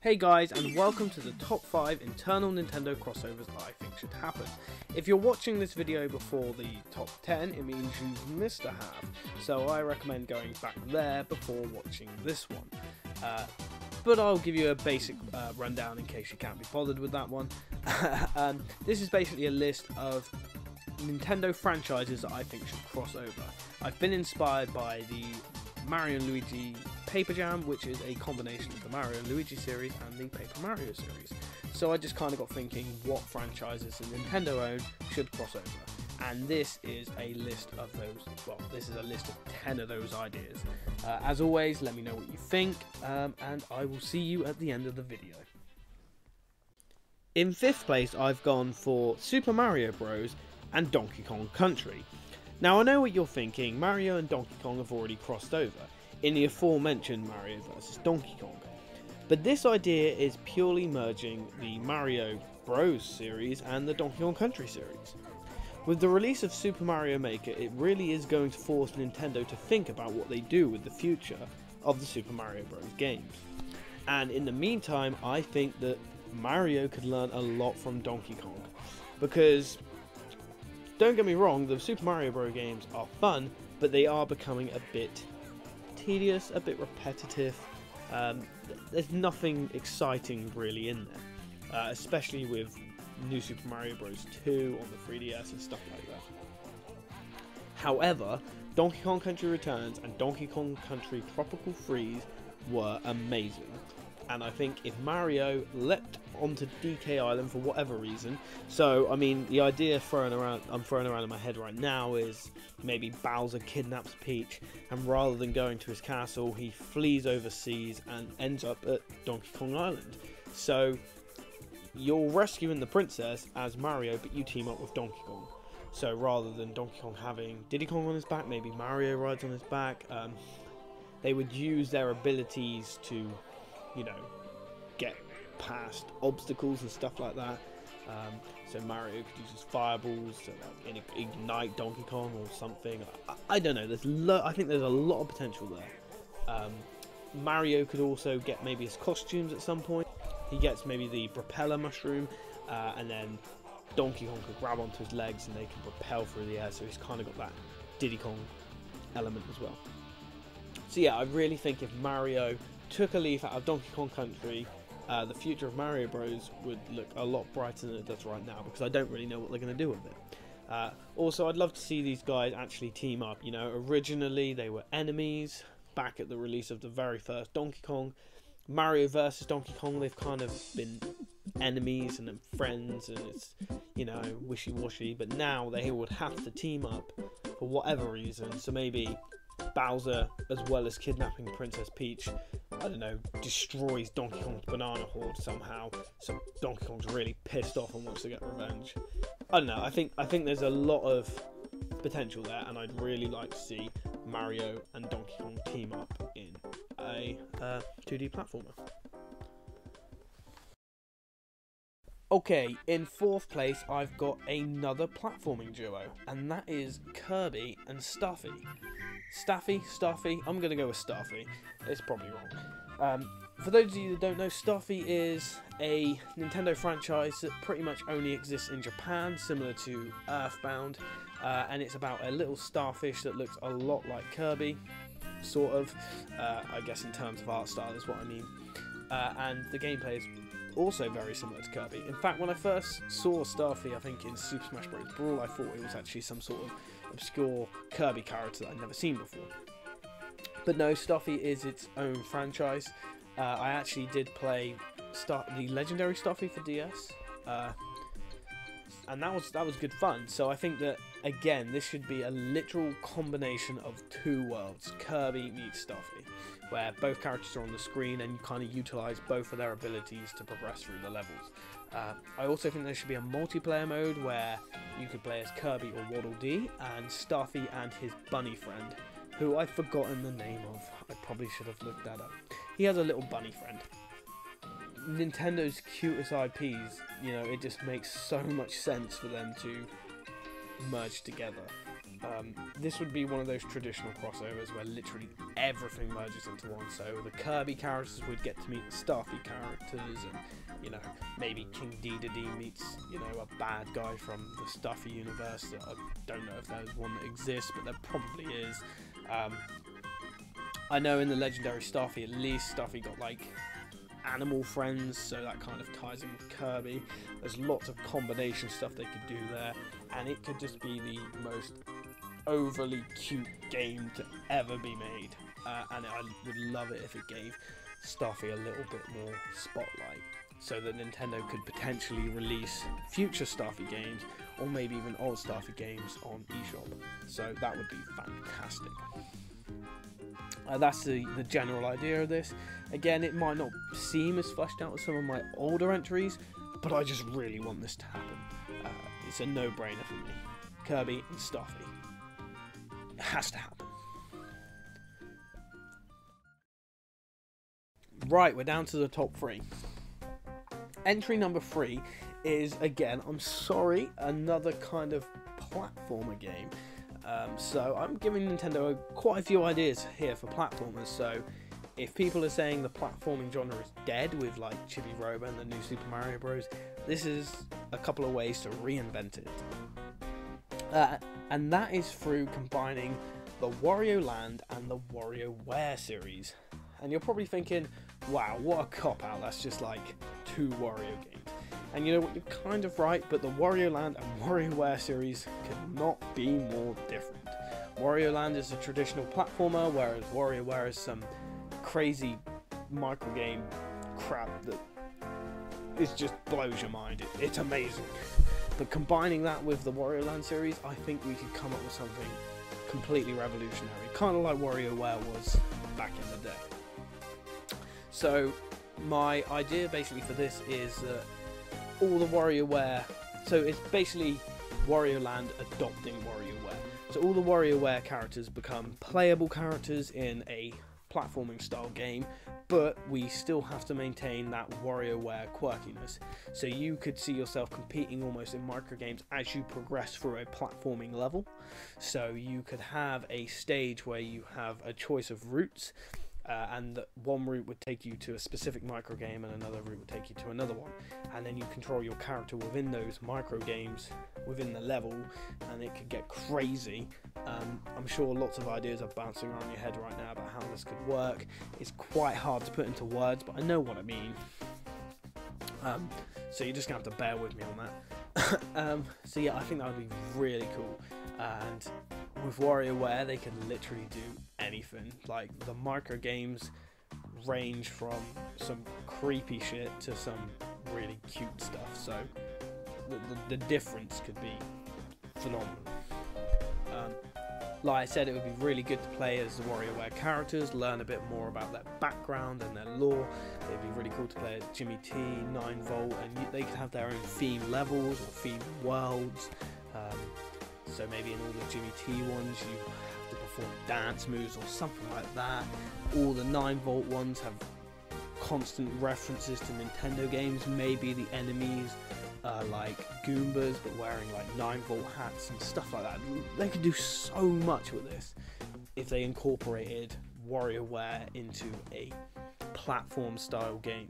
Hey guys, and welcome to the top 5 internal Nintendo crossovers that I think should happen. If you're watching this video before the top 10, it means you've missed a half, so I recommend going back there before watching this one. But I'll give you a basic rundown in case you can't be bothered with that one. This is basically a list of Nintendo franchises that I think should cross over. I've been inspired by the Mario & Luigi Paper Jam, which is a combination of the Mario & Luigi series and the Paper Mario series. So I just kind of got thinking what franchises that Nintendo own should cross over. And this is a list of those, well, this is a list of 10 of those ideas. As always, let me know what you think, and I will see you at the end of the video. In 5th place, I've gone for Super Mario Bros. And Donkey Kong Country. Now I know what you're thinking, Mario and Donkey Kong have already crossed over in the aforementioned Mario vs Donkey Kong. But this idea is purely merging the Mario Bros series and the Donkey Kong Country series. With the release of Super Mario Maker, it really is going to force Nintendo to think about what they do with the future of the Super Mario Bros games. And in the meantime, I think that Mario could learn a lot from Donkey Kong, because don't get me wrong, the Super Mario Bros. Games are fun, but they are becoming a bit tedious, a bit repetitive. There's nothing exciting really in there, especially with New Super Mario Bros. 2 on the 3DS and stuff like that. However, Donkey Kong Country Returns and Donkey Kong Country Tropical Freeze were amazing. And I think if Mario leapt onto DK Island for whatever reason, so I mean the idea I'm throwing around in my head right now is maybe Bowser kidnaps Peach, and rather than going to his castle, he flees overseas and ends up at Donkey Kong Island. So you're rescuing the princess as Mario, but you team up with Donkey Kong. So rather than Donkey Kong having Diddy Kong on his back, maybe Mario rides on his back. They would use their abilities to, you know, get past obstacles and stuff like that. So Mario could use his fireballs to like ignite Donkey Kong or something. I don't know. I think there's a lot of potential there. Mario could also get maybe his costumes at some point. He gets maybe the propeller mushroom, and then Donkey Kong could grab onto his legs and they can propel through the air. So he's kind of got that Diddy Kong element as well. So yeah, I really think if Mario took a leaf out of Donkey Kong Country, the future of Mario Bros would look a lot brighter than it does right now, because I don't really know what they're going to do with it. Also, I'd love to see these guys actually team up. You know, originally they were enemies back at the release of the very first Donkey Kong. Mario versus Donkey Kong, they've kind of been enemies and then friends, and it's, you know, wishy-washy, but now they would have to team up for whatever reason. So maybe Bowser, as well as kidnapping Princess Peach, I don't know, destroys Donkey Kong's banana horde somehow, so Donkey Kong's really pissed off and wants to get revenge. I don't know, I think there's a lot of potential there, and I'd really like to see Mario and Donkey Kong team up in a 2D platformer. Okay, in 4th place I've got another platforming duo, and that is Kirby and Stuffy. Stuffy, I'm going to go with Stuffy. It's probably wrong. For those of you that don't know, Stuffy is a Nintendo franchise that pretty much only exists in Japan, similar to Earthbound, and it's about a little starfish that looks a lot like Kirby, sort of, I guess in terms of art style is what I mean, and the gameplay is also very similar to Kirby. In fact, when I first saw Stuffy, I think in Super Smash Bros. Brawl, I thought it was actually some sort of obscure Kirby character that I'd never seen before. But no, Stuffy is its own franchise. I actually did play the Legendary Stuffy for DS, and that was good fun. So I think that, again, this should be a literal combination of two worlds, Kirby meets Stuffy, where both characters are on the screen and you kind of utilise both of their abilities to progress through the levels. I also think there should be a multiplayer mode where you could play as Kirby or Waddle Dee, and Stuffy and his bunny friend, who I've forgotten the name of. I probably should have looked that up. He has a little bunny friend. Nintendo's cutest IPs, you know, it just makes so much sense for them to merge together. This would be one of those traditional crossovers where literally everything merges into one. So the Kirby characters would get to meet the Starfy characters, and, you know, maybe King Dedede meets, you know, a bad guy from the Stuffy universe. I don't know if there's one that exists, but there probably is. I know in the Legendary Starfy, at least, Stuffy got, like, animal friends, so that kind of ties in with Kirby. There's lots of combination stuff they could do there, and it could just be the most overly cute game to ever be made, and I would love it if it gave Stuffy a little bit more spotlight, so that Nintendo could potentially release future Stuffy games, or maybe even old Stuffy games on eShop. So that would be fantastic. That's the general idea of this. Again, it might not seem as fleshed out as some of my older entries, but I just really want this to happen. It's a no-brainer for me. Kirby and Stuffy. It has to happen. Right, we're down to the top 3. Entry number 3 is, again, I'm sorry, another kind of platformer game. So I'm giving Nintendo quite a few ideas here for platformers. So if people are saying the platforming genre is dead with like Chibi Robo and the new Super Mario Bros, this is a couple of ways to reinvent it. And that is through combining the Wario Land and the WarioWare series. And you're probably thinking, wow, what a cop-out, that's just like 2 Wario games. And you know what, you're kind of right, but the Wario Land and WarioWare series could not be more different. Wario Land is a traditional platformer, whereas WarioWare is some crazy microgame crap that just blows your mind. It's amazing. But combining that with the Wario Land series, I think we could come up with something completely revolutionary, kind of like WarioWare was back in the day. So my idea basically for this is that all the WarioWare, so it's basically Wario Land adopting WarioWare. So all the WarioWare characters become playable characters in a platforming style game, but we still have to maintain that WarioWare quirkiness. So you could see yourself competing almost in microgames as you progress through a platforming level. So you could have a stage where you have a choice of routes, and one route would take you to a specific microgame and another route would take you to another one, and then you control your character within those microgames within the level, and it could get crazy. I'm sure lots of ideas are bouncing around your head right now about how this could work. It's quite hard to put into words, but I know what I mean. So you're just gonna have to bear with me on that. So yeah, I think that would be really cool. And with WarioWare, they can literally do anything. Like, the micro games range from some creepy shit to some really cute stuff. So the difference could be phenomenal. Like I said, it would be really good to play as the WarioWare characters, learn a bit more about their background and their lore. It'd be really cool to play as Jimmy T, 9Volt, and they could have their own theme levels or theme worlds. So maybe in all the Jimmy T ones you have to perform dance moves or something like that. All the 9Volt ones have constant references to Nintendo games. Maybe the enemies are like Goombas but wearing like 9Volt hats and stuff like that. They could do so much with this if they incorporated WarioWare into a platform style game.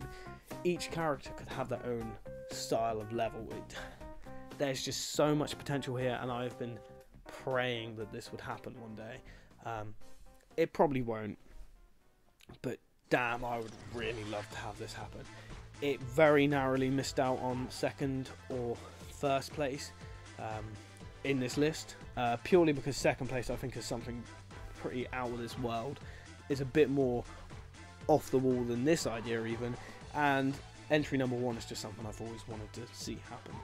Each character could have their own style of level. There's just so much potential here, and I've been praying that this would happen one day. It probably won't, but damn, I would really love to have this happen. It very narrowly missed out on second or first place in this list, purely because second place I think is something pretty out of this world. It's a bit more off the wall than this idea even, and entry number 1 is just something I've always wanted to see happen.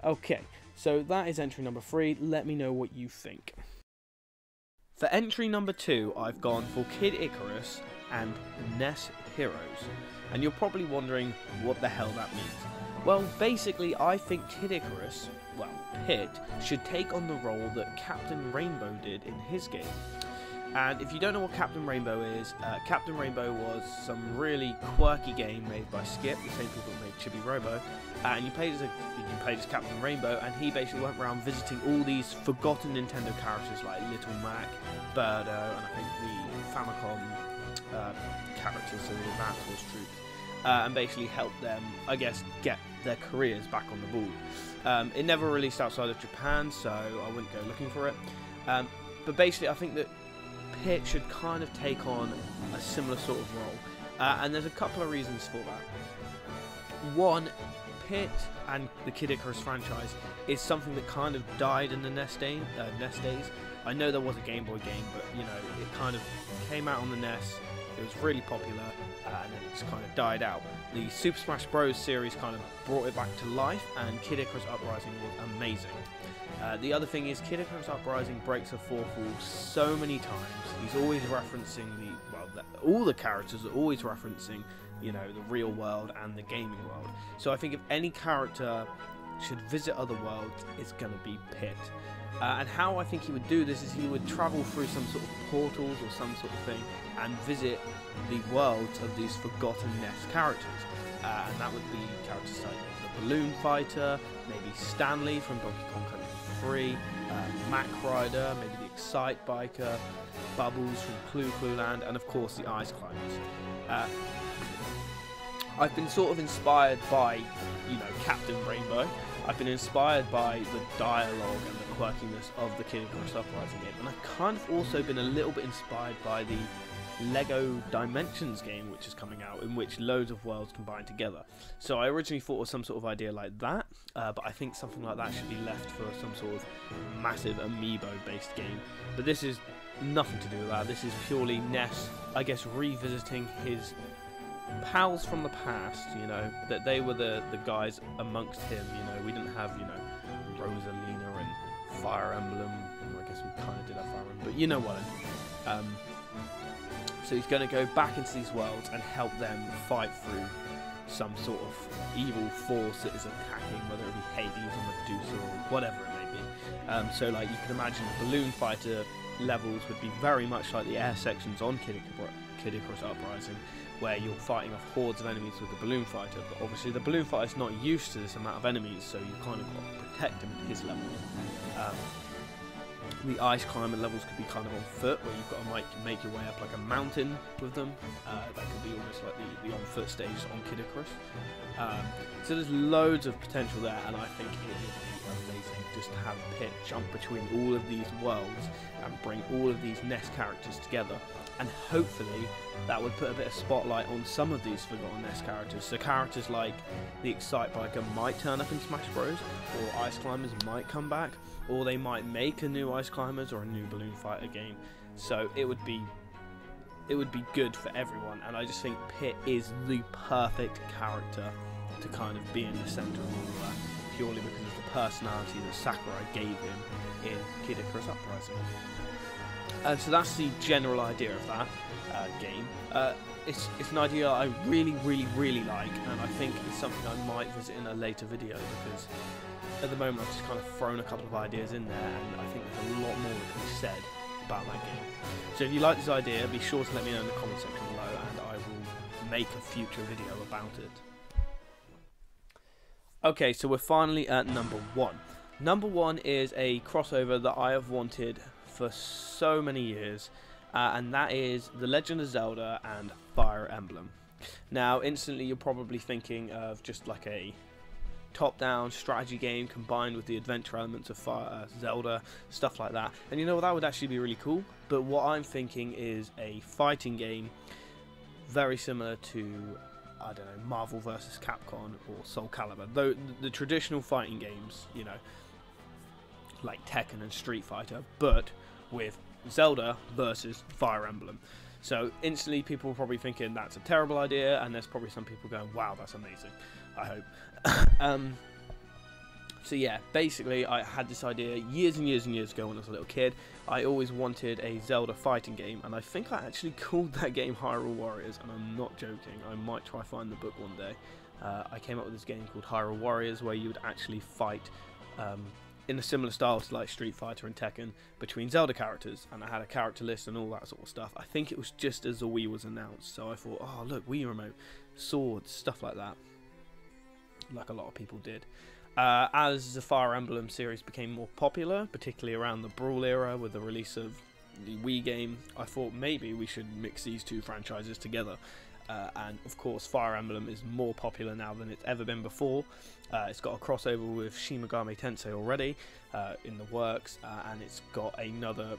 Okay, so that is entry number 3. Let me know what you think. For entry number 2, I've gone for Kid Icarus and NES Heroes. And you're probably wondering what the hell that means. Well, basically, I think Kid Icarus, well, Pit, should take on the role that Captain Rainbow did in his game. And if you don't know what Captain Rainbow is, Captain Rainbow was some really quirky game made by Skip, the same people that made Chibi Robo, and you played as Captain Rainbow, and he basically went around visiting all these forgotten Nintendo characters like Little Mac, Birdo, and I think the Famicom characters, so the Advance Wars troops, and basically help them, I guess, get their careers back on the ball. It never released outside of Japan, so I wouldn't go looking for it. But basically, I think that Pit should kind of take on a similar sort of role, and there's a couple of reasons for that. One, Pit and the Kid Icarus franchise is something that kind of died in the NES days. I know there was a Game Boy game, but you know, it kind of came out on the NES. It was really popular, and then it just kind of died out. The Super Smash Bros. Series kind of brought it back to life, and Kid Icarus Uprising was amazing. The other thing is, Kid Icarus Uprising breaks a fourth wall so many times. He's always referencing all the characters are always referencing, you know, the real world and the gaming world. So I think if any character should visit other worlds, it's going to be Pit. And how I think he would do this is he would travel through some sort of portals or some sort of thing and visit the worlds of these forgotten NES characters. And that would be characters like the Balloon Fighter, maybe Stanley from Donkey Kong Country 3, Mac Rider, maybe the Excite Biker, Bubbles from Clu Clu Land, and of course the Ice Climbers. I've been sort of inspired by, you know, Captain Rainbow. I've been inspired by the dialogue and the quirkiness of the Kid Icarus Uprising game, and I've kind of also been a little bit inspired by the Lego Dimensions game, which is coming out, in which loads of worlds combine together. So I originally thought of some sort of idea like that, but I think something like that should be left for some sort of massive amiibo-based game. But this is nothing to do with that. This is purely Ness, I guess, revisiting his pals from the past, you know, that they were the guys amongst him, you know. We didn't have, you know, Rosalina and Fire Emblem. Well, I guess we kind of did have Fire Emblem, but you know what I mean. So he's going to go back into these worlds and help them fight through some sort of evil force that is attacking, whether it be Hades or Medusa or whatever it may be. So like you can imagine the Balloon Fighter levels would be very much like the air sections on Kid Icarus Uprising, where you're fighting off hordes of enemies with the Balloon Fighter, but obviously the Balloon Fighter is not used to this amount of enemies, so you kind of got to protect him at his levels. The Ice Climber levels could be kind of on foot, where you've got to make your way up like a mountain with them. That could be almost like the on foot stage on Kid Icarus. So there's loads of potential there, and I think it would be amazing just to have Pit jump between all of these worlds and bring all of these NES characters together. And hopefully that would put a bit of spotlight on some of these forgotten NES characters. So characters like the Excite Biker might turn up in Smash Bros, or Ice Climbers might come back, or they might make a new Ice Climbers or a new Balloon Fighter game. So it would be good for everyone, and I just think Pit is the perfect character to kind of be in the centre of all that, purely because of the personality that Sakurai gave him in Kid Icarus Uprising. So that's the general idea of that game. It's an idea I really like, and I think it's something I might visit in a later video, because at the moment I've just kind of thrown a couple of ideas in there, and I think there's a lot more that can be said about that game. So if you like this idea, be sure to let me know in the comment section below, and I will make a future video about it. Okay, so we're finally at number 1. Number 1 is a crossover that I have wanted for so many years, and that is The Legend of Zelda and Fire Emblem. Now instantly you're probably thinking of just like a top-down strategy game combined with the adventure elements of Zelda, stuff like that, and you know what, that would actually be really cool. But what I'm thinking is a fighting game very similar to, I don't know, Marvel vs. Capcom or Soul Calibur, though the traditional fighting games, you know, like Tekken and Street Fighter, but with Zelda versus Fire Emblem. So instantly people are probably thinking that's a terrible idea, and there's probably some people going, wow, that's amazing, I hope. So yeah, basically I had this idea years and years ago when I was a little kid. I always wanted a Zelda fighting game, and I think I actually called that game Hyrule Warriors, and I'm not joking. I might try find the book one day. I came up with this game called Hyrule Warriors, where you would actually fight in a similar style to like Street Fighter and Tekken between Zelda characters, and I had a character list and all that sort of stuff. I think it was just as the Wii was announced, so I thought, oh look, Wii remote, swords, stuff like that, like a lot of people did. As the Fire Emblem series became more popular, particularly around the Brawl era with the release of the Wii game, I thought maybe we should mix these two franchises together. And of course Fire Emblem is more popular now than it's ever been before. It's got a crossover with Shin Megami Tensei already in the works, and it's got another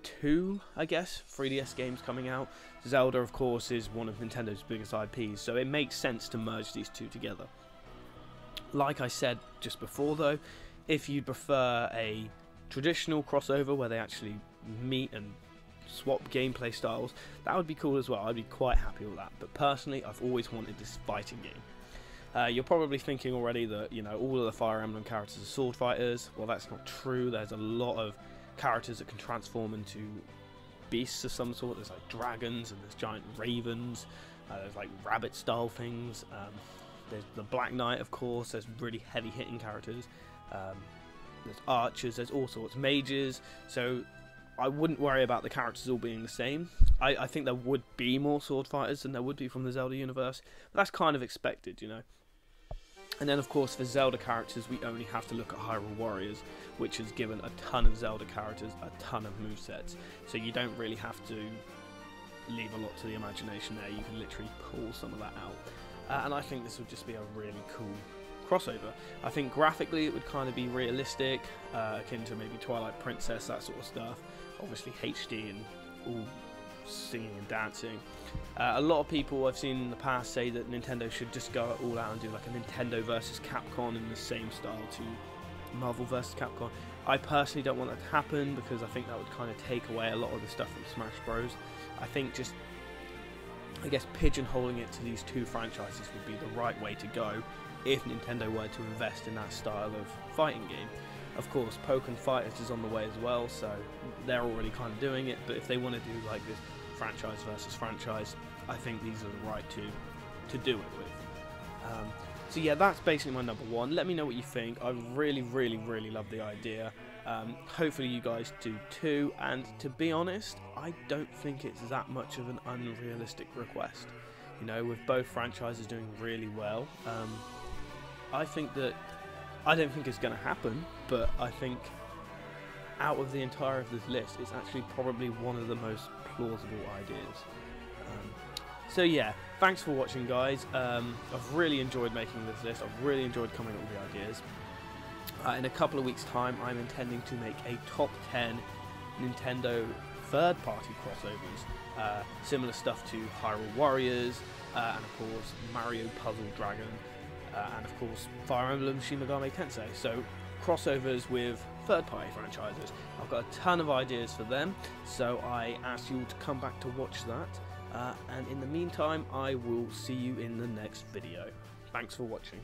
2, I guess, 3DS games coming out. Zelda, of course, is one of Nintendo's biggest IPs, so it makes sense to merge these two together. Like I said just before though, if you prefer a traditional crossover where they actually meet and swap gameplay styles, that would be cool as well. I'd be quite happy with that, but personally I've always wanted this fighting game. You're probably thinking already that, you know, all of the Fire Emblem characters are sword fighters. Well, that's not true. There's a lot of characters that can transform into beasts of some sort. There's like dragons, and there's giant ravens, there's like rabbit style things, there's the Black Knight, of course. There's really heavy hitting characters, there's archers, there's all sorts, mages, so I wouldn't worry about the characters all being the same. I think there would be more sword fighters than there would be from the Zelda universe, but that's kind of expected, you know. And then of course for Zelda characters we only have to look at Hyrule Warriors, which has given a ton of Zelda characters a ton of movesets, so you don't really have to leave a lot to the imagination there. You can literally pull some of that out, and I think this would just be a really cool crossover. I think graphically it would kind of be realistic, akin to maybe Twilight Princess, that sort of stuff. Obviously HD and all singing and dancing. A lot of people I've seen in the past say that Nintendo should just go all out and do like a Nintendo versus Capcom in the same style to Marvel versus Capcom. I personally don't want that to happen because I think that would kind of take away a lot of the stuff from Smash Bros. I think just, I guess, pigeonholing it to these two franchises would be the right way to go if Nintendo were to invest in that style of fighting game. Of course, Pokken Fighters is on the way as well, so they're already kind of doing it, but if they want to do like this franchise versus franchise, I think these are the right two to do it with. So yeah, that's basically my number one. Let me know what you think. I really love the idea. Hopefully you guys do too, and to be honest, I don't think it's that much of an unrealistic request. You know, with both franchises doing really well, I don't think it's going to happen, but I think out of the entire of this list, it's actually probably one of the most plausible ideas. So yeah, thanks for watching, guys. I've really enjoyed making this list. I've really enjoyed coming up with the ideas. In a couple of weeks' time, I'm intending to make a top 10 Nintendo third-party crossovers. Similar stuff to Hyrule Warriors, and of course Mario Puzzle Dragon, and of course Fire Emblem Shin Megami Tensei. So crossovers with third-party franchises. I've got a ton of ideas for them, so I ask you all to come back to watch that. And in the meantime, I will see you in the next video. Thanks for watching.